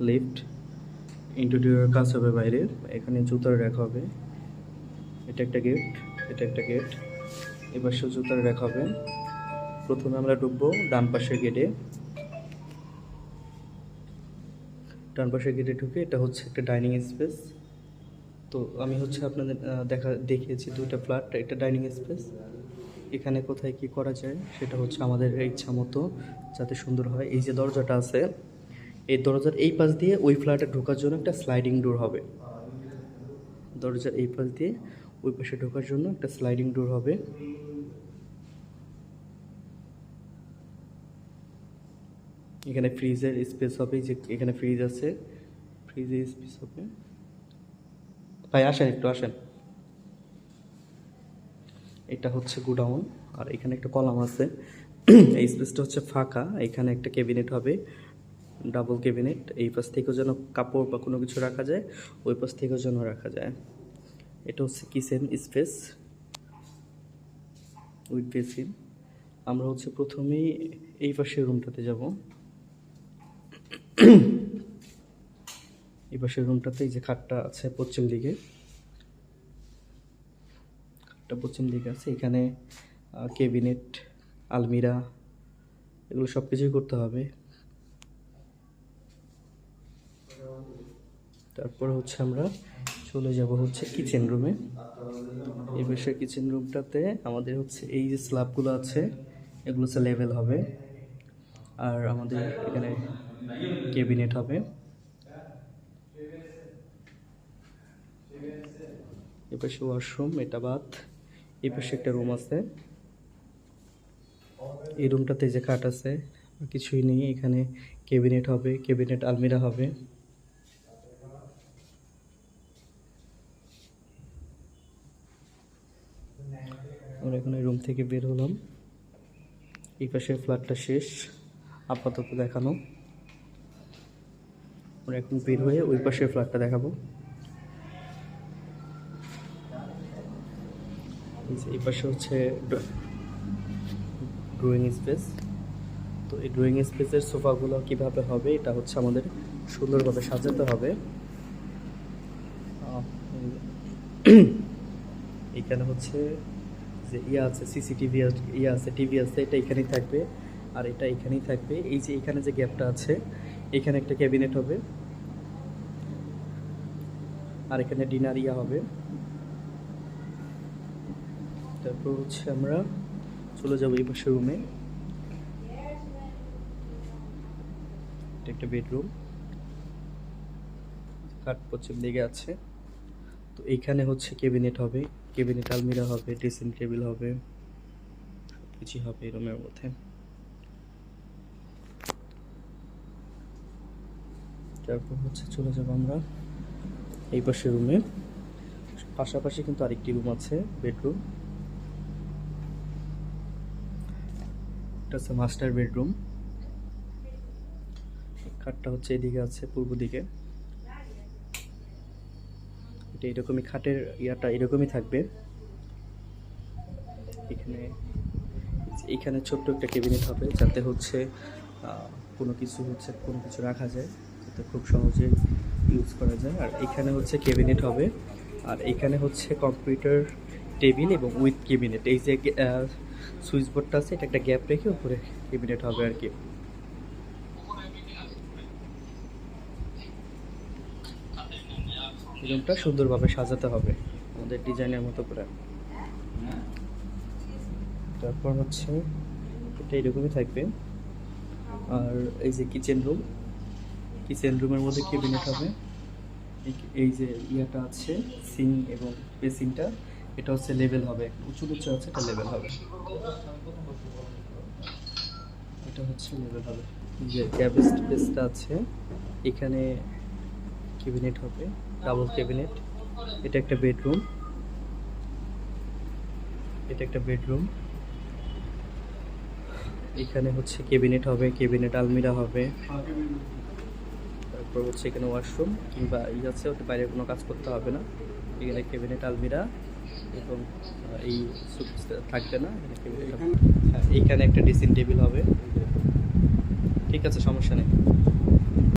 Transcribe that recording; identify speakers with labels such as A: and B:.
A: Lift, interior কাজ হবে বাইরের, এখানে জুতার র্যাক হবে। এটা একটা গেট, এটা একটা গেট, এবার সে জুতার র্যাক হবে। প্রথমে আমরা ঢুকবো ডান পাশের গেটে। ডান পাশের গেটে ঢুকে এটা হচ্ছে একটা ডাইনিং স্পেস। তো আমি হচ্ছে আপনাদের দেখিয়েছি দুইটা ফ্ল্যাট, একটা ডাইনিং স্পেস। এখানে কোথায় কি করা যায় সেটা হচ্ছে আমাদের ইচ্ছা মতো, যাতে সুন্দর হয়। এই যে দরজাটা আছে, এই দরজার এই পাশ দিয়ে ওই ফ্ল্যাটে ঢোকার জন্য একটা স্লাইডিং ডোর হবে। দরজার এই পাশ দিয়ে ওই পাশে ঢোকার জন্য একটা স্লাইডিং ডোর হবে। এখানে ফ্রিজের স্পেস হবে, যে এখানে ফ্রিজ আছে, ফ্রিজের স্পেস হবে। ভাই আসেন, একটু আসেন। এটা হচ্ছে গোডাউন, আর এখানে একটা কলাম আছে। এই স্পেসটা হচ্ছে ফাঁকা, এখানে একটা ক্যাবিনেট হবে, ডাবল ক্যাবিনেট। এই পাশ থেকেও যেন কাপড় বা কোনো কিছু রাখা যায়, ওই পাশ থেকেও যেন রাখা যায়। এটা হচ্ছে কিচেন স্পেস উইথ বেসিন। আমরা হচ্ছে প্রথমেই এই পাশের রুমটাতে যাব। এই পাশের রুমটাতে এই যে খাটটা আছে পশ্চিম দিকে, খাটটা পশ্চিম দিকে আছে। এখানে ক্যাবিনেট, আলমিরা, এগুলো সব কিছুই করতে হবে। তারপর হচ্ছে আমরা চলে যাব হচ্ছে কিচেন রুমে। এই পাশের কিচেন রুমটাতে আমাদের হচ্ছে এই যে স্ল্যাবগুলো আছে, এগুলো হচ্ছে লেভেল হবে। আর আমাদের এখানে ক্যাবিনেট হবে। এ পাশে ওয়াশরুম, এটা বাথ। এই পাশে একটা রুম আছে। এই রুমটাতে যে খাট আছে, কিছুই নেই। এখানে ক্যাবিনেট হবে, ক্যাবিনেট আলমিরা হবে। আমরা এখন এই রুম থেকে বের হলাম। এই পাশের ফ্ল্যাটটা শেষ আপাতত দেখানো। আমরা এখন বের হয়ে ওই পাশের ফ্ল্যাটটা দেখাবো। এই পাশে হচ্ছে ড্রয়িং স্পেস। তো এই ড্রয়িং স্পেসের সোফাগুলো কিভাবে হবে, এটা হচ্ছে আমাদের সুন্দরভাবে সাজাতে হবে। এখানে হচ্ছে যে আছে সিসিটিভি আছে, টিভি আছে, এটা এখানেই থাকবে, আর এটা এখানেই থাকবে। এই যে এখানে যে গ্যাপটা আছে, এখানে একটা ক্যাবিনেট হবে, আর এখানে ডিনার হবে। তারপর হচ্ছে আমরা চলে যাবো এই পাশে রুমে। এটা একটা বেডরুম, খাট পশ্চিম দিকে আছে। তো এইখানে হচ্ছে ক্যাবিনেট হবে, ক্যাবিনেট আলমিরা হবে, ড্রেসিং টেবিল হবে, সবকিছু হবে এই রুমের মধ্যে। তারপর হচ্ছে চলে যাব আমরা এই পাশে রুমে। পাশাপাশি কিন্তু আরেকটি রুম আছে, বেডরুম। এটা হচ্ছে মাস্টার বেডরুম। খাটটা হচ্ছে এদিকে আছে, পূর্ব দিকে। এটা এরকমই, খাটের ইয়াটা এরকমই থাকবে। এখানে ছোট্ট একটা ক্যাবিনেট হবে, যাতে হচ্ছে কোনো কিছু রাখা যায়, যাতে খুব সহজে ইউজ করা যায়। আর এখানে হচ্ছে ক্যাবিনেট হবে, আর এখানে হচ্ছে কম্পিউটার টেবিল এবং উইথ ক্যাবিনেট। এই যে সুইচ বোর্ডটা আছে, এটা একটা গ্যাপ রেখে উপরে ক্যাবিনেট হবে আর কি। রুমটা সুন্দরভাবে সাজাতে হবে আমাদের ডিজাইনের মতো করে। তারপর হচ্ছে এটা এরকমই থাকবে। আর এই যে কিচেন রুমের মধ্যে ক্যাবিনেট হবে। এই যে ইয়াটা আছে, সিং এবং বেসিনটা, এটা হচ্ছে লেভেল হবে, উঁচু আছে, এটা লেভেল হবে। এটা হচ্ছে লেভেল হবে। যে ক্যাবিনেট স্পেসটা আছে, এখানে ক্যাবিনেট হবে, ডাবল ক্যাবিনেট। এটা একটা বেডরুম, এখানে হচ্ছে ক্যাবিনেট হবে, ক্যাবিনেট আলমিরা হবে। তারপর হচ্ছে এখানে ওয়াশরুম কিংবা আছে, ওটা বাইরে কোনো কাজ করতে হবে না। এখানে ক্যাবিনেট আলমিরা এবং এই থাকবে না, এখানে ক্যাবিনেট। হ্যাঁ, এইখানে একটা ড্রেসিং টেবিল হবে। ঠিক আছে, সমস্যা নেই।